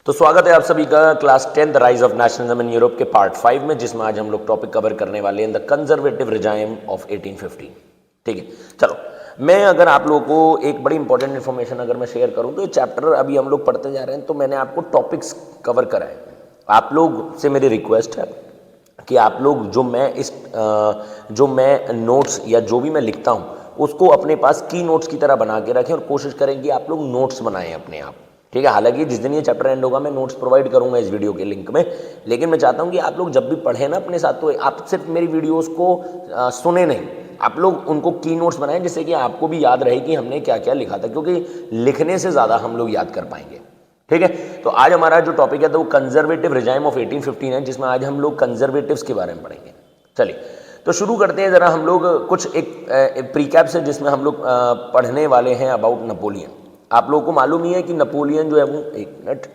तो स्वागत है आप सभी का class 10th rise of nationalism in Europe के पार्ट 5 में, जिसमें आज हम लोग टॉपिक कवर करने वाले हैं द कंजर्वेटिव रिजाइम ऑफ 1815। ठीक है, चलो मैं अगर आप लोगों को एक बड़ी इंपॉर्टेंट इन्फॉर्मेशन अगर मैं शेयर करूं तो ये चैप्टर अभी हम लोग पढ़ते जा रहे हैं, तो मैंने आपको टॉपिक्स कवर कराए। आप लोग से मेरी रिक्वेस्ट है कि आप लोग जो मैं नोट्स या जो भी मैं लिखता हूँ उसको अपने पास की नोट्स की तरह बना के रखें और कोशिश करें कि आप लोग नोट्स बनाएं अपने आप। ठीक है, हालांकि जिस दिन ये चैप्टर एंड होगा मैं नोट्स प्रोवाइड करूंगा इस वीडियो के लिंक में, लेकिन मैं चाहता हूं कि आप लोग जब भी पढ़ें ना अपने साथ, तो आप सिर्फ मेरी वीडियोस को सुने नहीं, आप लोग उनको की नोट्स बनाएं, जिससे कि आपको भी याद रहे कि हमने क्या क्या लिखा था, क्योंकि लिखने से ज़्यादा हम लोग याद कर पाएंगे। ठीक है, तो आज हमारा जो टॉपिक है तो वो कंजर्वेटिव रिजाइम ऑफ 1815 है, जिसमें आज हम लोग कंजर्वेटिव्स के बारे में पढ़ेंगे। चलिए तो शुरू करते हैं ज़रा हम लोग कुछ एक प्रीकैप से, जिसमें हम लोग पढ़ने वाले हैं अबाउट नेपोलियन। आप लोगों को मालूम ही है कि नेपोलियन जो है वो, एक मिनट,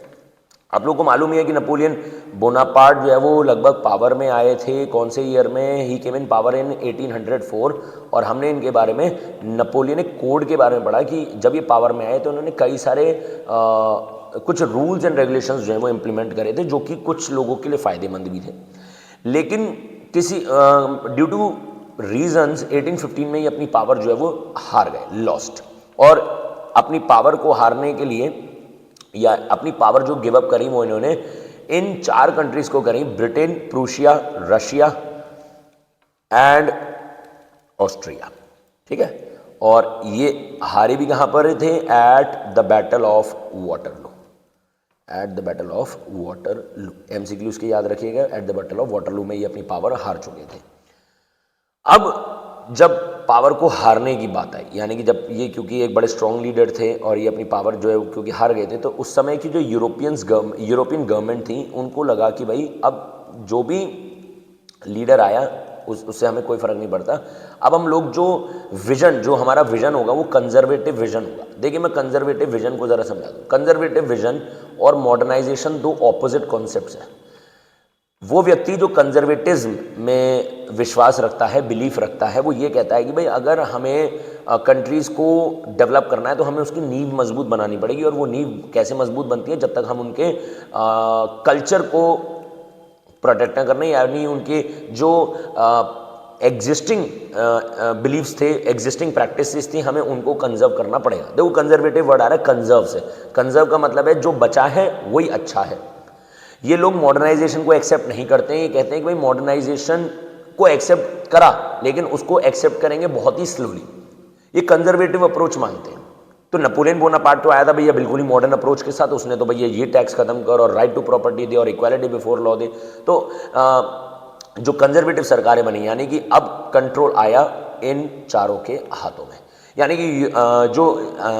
आप लोगों को मालूम ही है कि नेपोलियन बोनापार्ट जो है वो लगभग पावर में आए थे कौन से ईयर में? ही केम इन पावर इन 1804। और हमने इनके बारे में नेपोलियनिक कोड के बारे में पढ़ा कि जब ये पावर में आए तो उन्होंने कई सारे कुछ रूल्स एंड रेगुलेशंस जो है वो इम्प्लीमेंट करे थे, जो कि कुछ लोगों के लिए फ़ायदेमंद भी थे, लेकिन किसी ड्यू टू रीजंस 1815 में ही अपनी पावर जो है वो हार गए, लॉस्ट। और अपनी पावर को हारने के लिए या अपनी पावर जो गिव अप करी वो इन्होंने इन 4 कंट्रीज को करी, Britain, Prussia, Russia and Austria. ठीक है, और ये हारे भी कहां पर थे? At the battle of Waterloo. At the battle of Waterloo, MCQs के याद रखिएगा, at the battle of Waterloo में ये अपनी पावर हार चुके थे। अब जब पावर को हारने की बात आई, यानी कि जब ये, क्योंकि एक बड़े स्ट्रॉन्ग लीडर थे और ये अपनी पावर जो है क्योंकि हार गए थे, तो उस समय की जो यूरोपियन गवर्नमेंट थी उनको लगा कि भाई अब जो भी लीडर आया उससे हमें कोई फर्क नहीं पड़ता, अब हम लोग जो हमारा विजन होगा वो कंजर्वेटिव विजन होगा। देखिए मैं कंजर्वेटिव विजन को ज़रा समझा दूँ। कंजर्वेटिव विजन और मॉडर्नाइजेशन दो ऑपोजिट कॉन्सेप्ट्स हैं। वो व्यक्ति जो कंजर्वेटिज्म में विश्वास रखता है, बिलीफ रखता है, वो ये कहता है कि भाई अगर हमें कंट्रीज़ को डेवलप करना है तो हमें उसकी नींव मजबूत बनानी पड़ेगी। और वो नींव कैसे मजबूत बनती है? जब तक हम उनके कल्चर को प्रोटेक्ट ना करने, यानी उनके जो एग्जिस्टिंग बिलीव्स थे, एग्जिस्टिंग प्रैक्टिसेस थी, हमें उनको कंजर्व करना पड़ेगा। देखो कंजर्वेटिव वर्ड आ रहा है कंजर्व से। कंजर्व का मतलब है जो बचा है वही अच्छा है। ये लोग मॉडर्नाइजेशन को एक्सेप्ट नहीं करते हैं। ये कहते हैं कि भाई मॉडर्नाइजेशन को एक्सेप्ट करा, लेकिन उसको एक्सेप्ट करेंगे बहुत ही स्लोली। ये कंजर्वेटिव अप्रोच मानते हैं। तो नेपोलियन बोनापार्ट तो आया था भैया बिल्कुल ही मॉडर्न अप्रोच के साथ, उसने तो भैया ये टैक्स खत्म कर और राइट टू प्रॉपर्टी दे और इक्वालिटी बिफोर लॉ दे। तो जो कंजर्वेटिव सरकारें बनी, यानी कि अब कंट्रोल आया इन चारों के हाथों में। यानी कि जो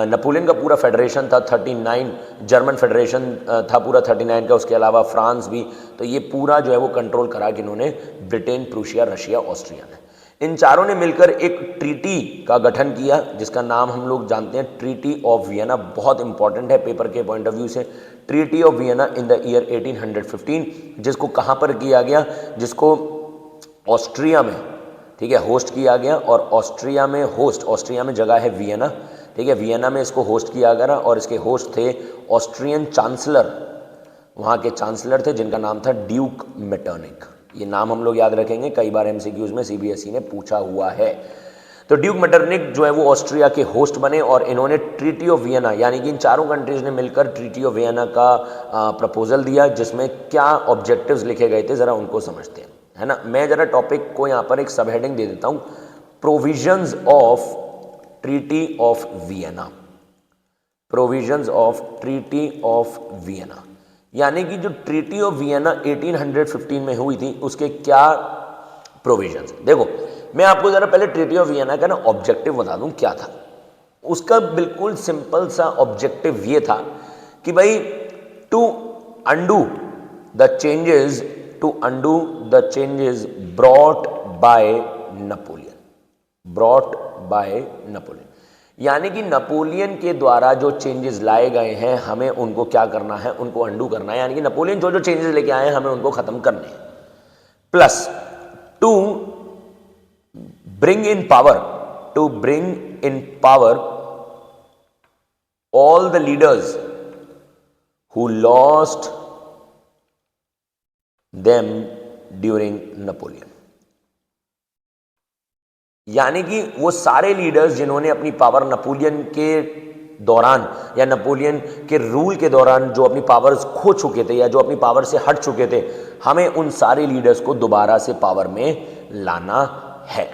नेपोलियन का पूरा फेडरेशन था 39, जर्मन फेडरेशन था पूरा 39 का, उसके अलावा फ्रांस भी, तो ये पूरा जो है वो कंट्रोल करा कि इन्होंने ब्रिटेन, प्रूशिया, रशिया, ऑस्ट्रिया ने, इन चारों ने मिलकर एक ट्रीटी का गठन किया, जिसका नाम हम लोग जानते हैं ट्रीटी ऑफ वियना। बहुत इंपॉर्टेंट है पेपर के पॉइंट ऑफ व्यू से। Treaty of Vienna in the year 1815, जिसको कहाँ पर किया गया? जिसको ऑस्ट्रिया में, ठीक है, होस्ट किया गया। और ऑस्ट्रिया में जगह है वियना। ठीक है, वियना में इसको होस्ट किया गया और इसके होस्ट थे ऑस्ट्रियन चांसलर, वहाँ के चांसलर थे जिनका नाम था ड्यूक मेटरनिक। ये नाम हम लोग याद रखेंगे, कई बार एमसीक्यूज में सीबीएसई ने पूछा हुआ है। तो ड्यूक मेटरनिक जो है वो ऑस्ट्रिया के होस्ट बने और इन्होंने ट्रीटी ऑफ वियना, यानी कि इन चारों कंट्रीज ने मिलकर ट्रीटी ऑफ वियना का प्रपोजल दिया, जिसमें क्या ऑब्जेक्टिव्स लिखे गए थे, ज़रा उनको समझते हैं, है ना। मैं ज़रा टॉपिक को यहाँ पर एक सब हेडिंग दे देता हूँ, provisions of treaty of Vienna. Provisions of treaty of Vienna, यानी कि जो ट्रीटी ऑफ वियना 1815 में हुई थी उसके क्या प्रोविजंस। देखो मैं आपको ज़रा पहले ट्रीटी ऑफ वियना का ना ऑब्जेक्टिव बता दूं क्या था। उसका बिल्कुल सिंपल सा ऑब्जेक्टिव ये था कि भाई to undo the changes brought by Napoleon, यानी कि नेपोलियन के द्वारा जो चेंजेस लाए गए हैं हमें उनको क्या करना है? उनको अंडू करना है। यानी कि नेपोलियन जो जो चेंजेस लेके आए हैं हमें उनको खत्म करने हैं। Plus two bring in power all the leaders who lost them during Napoleon। यानी कि वो सारे लीडर्स जिन्होंने अपनी पावर नेपोलियन के दौरान या नेपोलियन के रूल के दौरान जो अपनी पावर्स खो चुके थे या जो अपनी पावर से हट चुके थे, हमें उन सारे लीडर्स को दोबारा से पावर में लाना है।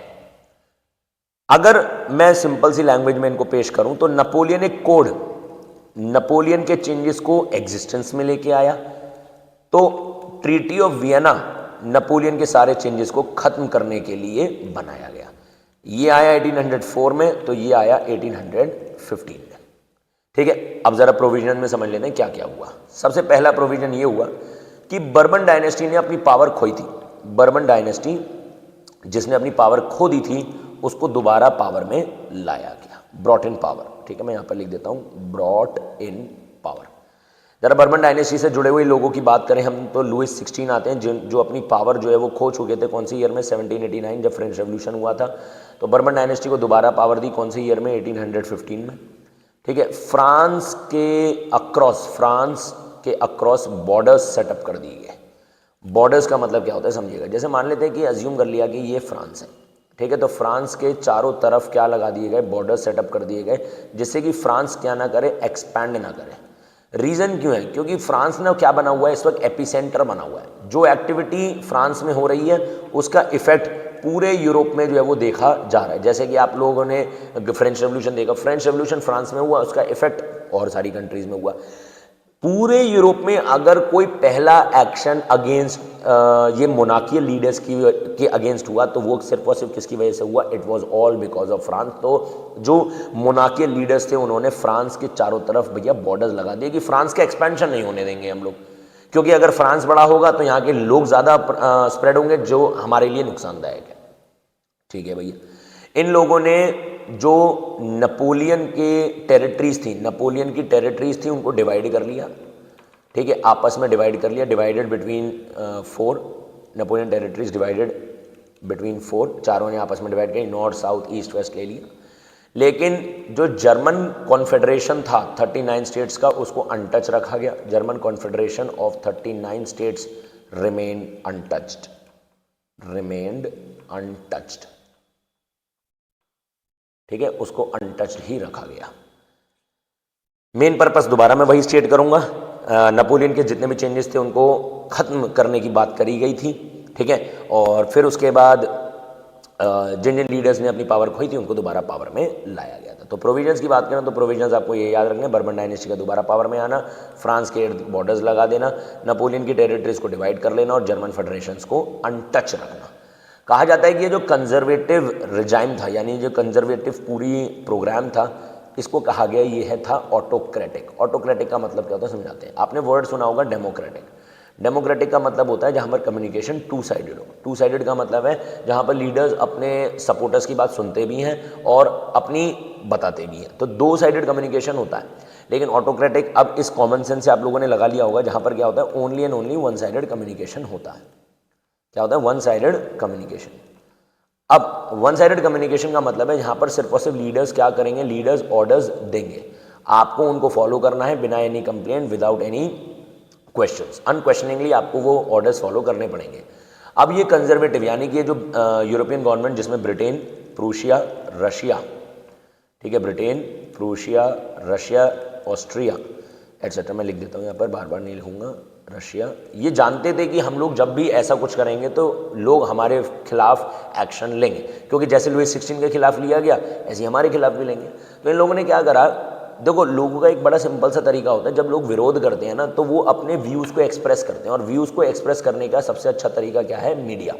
अगर मैं सिंपल सी लैंग्वेज में इनको पेश करूं तो नेपोलियन एक कोड, नेपोलियन के चेंजेस को एग्जिस्टेंस में लेके आया। तो ट्रीटी ऑफ वियना नेपोलियन के सारे चेंजेस को खत्म करने के लिए बनाया गया। ये आया 1804 में, तो ये आया 1815 में। ठीक है, अब जरा प्रोविजन में समझ लेते हैं क्या क्या हुआ। सबसे पहला प्रोविजन ये हुआ कि बर्बन डायनेस्टी ने अपनी पावर खोई थी। बर्बन डायनेस्टी जिसने अपनी पावर खो दी थी उसको दोबारा पावर में लाया गया, ब्रॉट इन पावर। ठीक है, मैं यहां पर लिख देता हूं ब्रॉट इन पावर। जरा बर्बन डायनेस्टी से जुड़े हुए लोगों की बात करें हम तो लुइस 16 आते हैं जो अपनी पावर जो है वो खो चुके थे। कौन सी ईयर में? 1789, जब फ्रेंच रेवोल्यूशन हुआ था। तो बर्बन डायनेस्टी को दोबारा पावर दी कौन सी ईयर में? 1815 में। ठीक है, फ्रांस के अक्रॉस बॉर्डर्स सेटअप कर दिए गए। बॉर्डर्स का मतलब क्या होता है समझिएगा। जैसे मान लेते हैं कि अज्यूम कर लिया कि ये फ्रांस है। ठीक है, तो फ्रांस के चारों तरफ क्या लगा दिए गए? बॉर्डर सेटअप कर दिए गए, जिससे कि फ्रांस क्या ना करे? एक्सपैंड ना करे। रीजन क्यों है? क्योंकि फ्रांस ने क्या बना हुआ है इस वक्त? एपिसेंटर बना हुआ है। जो एक्टिविटी फ्रांस में हो रही है उसका इफेक्ट पूरे यूरोप में जो है वो देखा जा रहा है। जैसे कि आप लोगों ने फ्रेंच रेवोल्यूशन देखा, फ्रेंच रेवोल्यूशन फ्रांस में हुआ, उसका इफेक्ट और सारी कंट्रीज में हुआ। पूरे यूरोप में अगर कोई पहला एक्शन अगेंस्ट ये मोनार्कियल लीडर्स के अगेंस्ट हुआ तो वो सिर्फ और सिर्फ किसकी वजह से हुआ? It was all because of France. तो जो मोनार्कियल लीडर्स थे उन्होंने फ्रांस के चारों तरफ भैया बॉर्डर्स लगा दिए कि फ्रांस का एक्सपेंशन नहीं होने देंगे हम लोग, क्योंकि अगर फ्रांस बड़ा होगा तो यहाँ के लोग ज़्यादा स्प्रेड होंगे जो हमारे लिए नुकसानदायक है। ठीक है भैया, इन लोगों ने जो नेपोलियन के टेरिटरीज थी, नेपोलियन की टेरिटरीज थी, उनको डिवाइड कर लिया। ठीक है, आपस में डिवाइड कर लिया, divided between 4। Napoleon territories divided between 4, चारों ने आपस में डिवाइड किया, नॉर्थ साउथ ईस्ट वेस्ट ले लिया। लेकिन जो जर्मन कॉन्फेडरेशन था 39 स्टेट्स का, उसको अनटच रखा गया। German confederation of 39 states remained untouched. ठीक है, उसको अनटच्ड ही रखा गया। मेन पर्पस दोबारा मैं वही स्टेट करूंगा, नेपोलियन के जितने भी चेंजेस थे उनको खत्म करने की बात करी गई थी। ठीक है, और फिर उसके बाद जिन जिन लीडर्स ने अपनी पावर खोई थी उनको दोबारा पावर में लाया गया था। तो प्रोविजंस की बात करें तो प्रोविजंस आपको ये याद रखने, बर्बन डायनेस्टी का दोबारा पावर में आना, फ्रांस के बॉर्डर्स लगा देना, नेपोलियन की टेरिटरीज को डिवाइड कर लेना और जर्मन फेडरेशंस को अनटच रखना। कहा जाता है कि ये जो कंजर्वेटिव रिजाइम था, यानी जो कंजर्वेटिव पूरी प्रोग्राम था, इसको कहा गया ये है था ऑटोक्रेटिक। ऑटोक्रेटिक का मतलब क्या होता है समझाते हैं। आपने वर्ड सुना होगा डेमोक्रेटिक। डेमोक्रेटिक का मतलब होता है जहाँ पर कम्युनिकेशन टू साइडेड हो। टू साइडेड का मतलब है जहाँ पर लीडर्स अपने सपोर्टर्स की बात सुनते भी हैं और अपनी बताते भी हैं, तो दो साइडेड कम्युनिकेशन होता है। लेकिन ऑटोक्रेटिक, अब इस कॉमन सेंस से आप लोगों ने लगा लिया होगा, जहाँ पर क्या होता है only and only one sided communication होता है। क्या होता है? One sided communication. अब वन साइडेड कम्युनिकेशन का मतलब है यहाँ पर सिर्फ और सिर्फ लीडर्स क्या करेंगे? लीडर्स ऑर्डर्स देंगे, आपको उनको फॉलो करना है बिना any complaint, without any questions, unquestioningly आपको वो ऑर्डर्स फॉलो करने पड़ेंगे। अब ये कंजर्वेटिव यानी कि ये जो यूरोपियन गवर्नमेंट जिसमें ब्रिटेन, प्रूशिया, रशिया, ठीक है, Britain, Prussia, Russia, Austria etcetera, मैं लिख देता हूँ यहाँ पर, बार बार नहीं लिखूंगा, रशिया, ये जानते थे कि हम लोग जब भी ऐसा कुछ करेंगे तो लोग हमारे खिलाफ एक्शन लेंगे, क्योंकि जैसे लुइस 16 के खिलाफ लिया गया ऐसे ही हमारे खिलाफ भी लेंगे। तो इन लोगों ने क्या करा? देखो, लोगों का एक बड़ा सिंपल सा तरीका होता है, जब लोग विरोध करते हैं ना तो वो अपने व्यूज़ को एक्सप्रेस करते हैं, और व्यूज़ को एक्सप्रेस करने का सबसे अच्छा तरीका क्या है? मीडिया।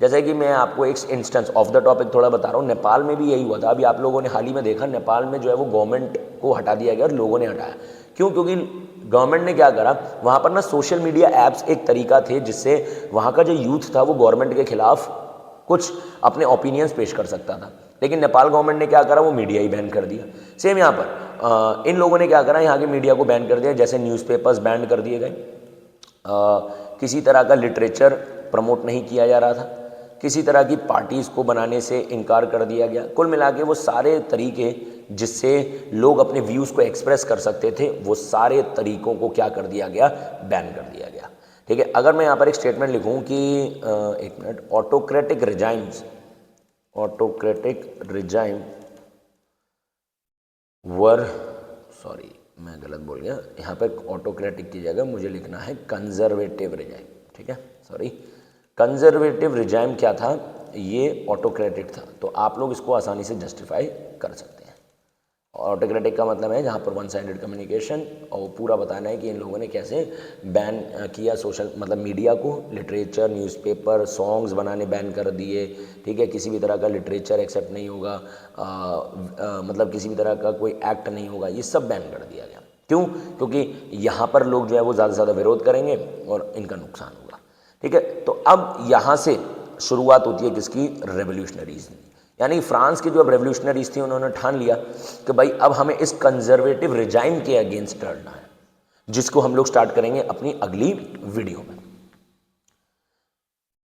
जैसे कि मैं आपको एक इंस्टेंस ऑफ द टॉपिक थोड़ा बता रहा हूँ, नेपाल में भी यही हुआ था। अभी आप लोगों ने हाल ही में देखा, नेपाल में जो है वो गवर्नमेंट को हटा दिया गया और लोगों ने हटाया। क्यों? क्योंकि गवर्नमेंट ने क्या करा, वहाँ पर ना सोशल मीडिया ऐप्स एक तरीका थे जिससे वहाँ का जो यूथ था वो गवर्नमेंट के खिलाफ कुछ अपने ओपिनियंस पेश कर सकता था। लेकिन नेपाल गवर्नमेंट ने क्या करा? वो मीडिया ही बैन कर दिया। सेम यहाँ पर इन लोगों ने क्या करा? यहाँ के मीडिया को बैन कर दिया, जैसे न्यूज़पेपर्स बैन कर दिए गए, किसी तरह का लिटरेचर प्रमोट नहीं किया जा रहा था, किसी तरह की पार्टीज़ को बनाने से इनकार कर दिया गया। कुल मिला के वो सारे तरीके जिससे लोग अपने व्यूज़ को एक्सप्रेस कर सकते थे, वो सारे तरीकों को क्या कर दिया गया, बैन कर दिया गया। ठीक है, अगर मैं यहाँ पर एक स्टेटमेंट लिखूँ कि एक मिनट, ऑटोक्रेटिक रिजाइम वर, सॉरी मैं गलत बोल गया, यहाँ पर ऑटोक्रेटिक की जगह मुझे लिखना है कंजर्वेटिव रिजाइम। ठीक है, सॉरी, कंजर्वेटिव रिजाइम क्या था, ये ऑटोक्रेटिक था, तो आप लोग इसको आसानी से जस्टिफाई कर सकते हैं। ऑटोक्रेटिक का मतलब है जहाँ पर वन साइडेड कम्युनिकेशन, और पूरा बताना है कि इन लोगों ने कैसे बैन किया सोशल, मतलब मीडिया को, लिटरेचर, न्यूज़पेपर, सॉन्ग्स बनाने बैन कर दिए। ठीक है, किसी भी तरह का लिटरेचर एक्सेप्ट नहीं होगा, मतलब किसी भी तरह का कोई एक्ट नहीं होगा, ये सब बैन कर दिया गया। क्यों? क्योंकि यहाँ पर लोग जो है वो ज़्यादा से ज़्यादा विरोध करेंगे और इनका नुकसान होगा। ठीक है, तो अब यहाँ से शुरुआत होती है किसकी, रेवोल्यूशनरीज। यानी फ्रांस के जो अब रेवोल्यूशनरीज थी उन्होंने ठान लिया कि भाई अब हमें इस कंजर्वेटिव रिजाइम के अगेंस्ट लड़ना है, जिसको हम लोग स्टार्ट करेंगे अपनी अगली वीडियो में।